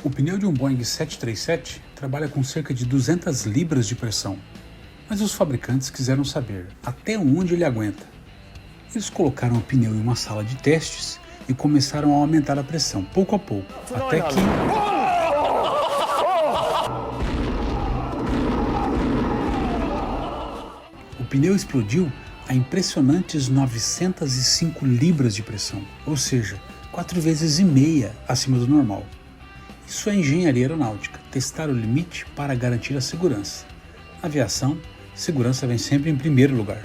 O pneu de um Boeing 737 trabalha com cerca de 200 libras de pressão, mas os fabricantes quiseram saber até onde ele aguenta. Eles colocaram o pneu em uma sala de testes e começaram a aumentar a pressão, pouco a pouco, até que... O pneu explodiu a impressionantes 905 libras de pressão, ou seja, 4,5 vezes acima do normal. Isso é engenharia aeronáutica, testar o limite para garantir a segurança. Na aviação, segurança vem sempre em primeiro lugar.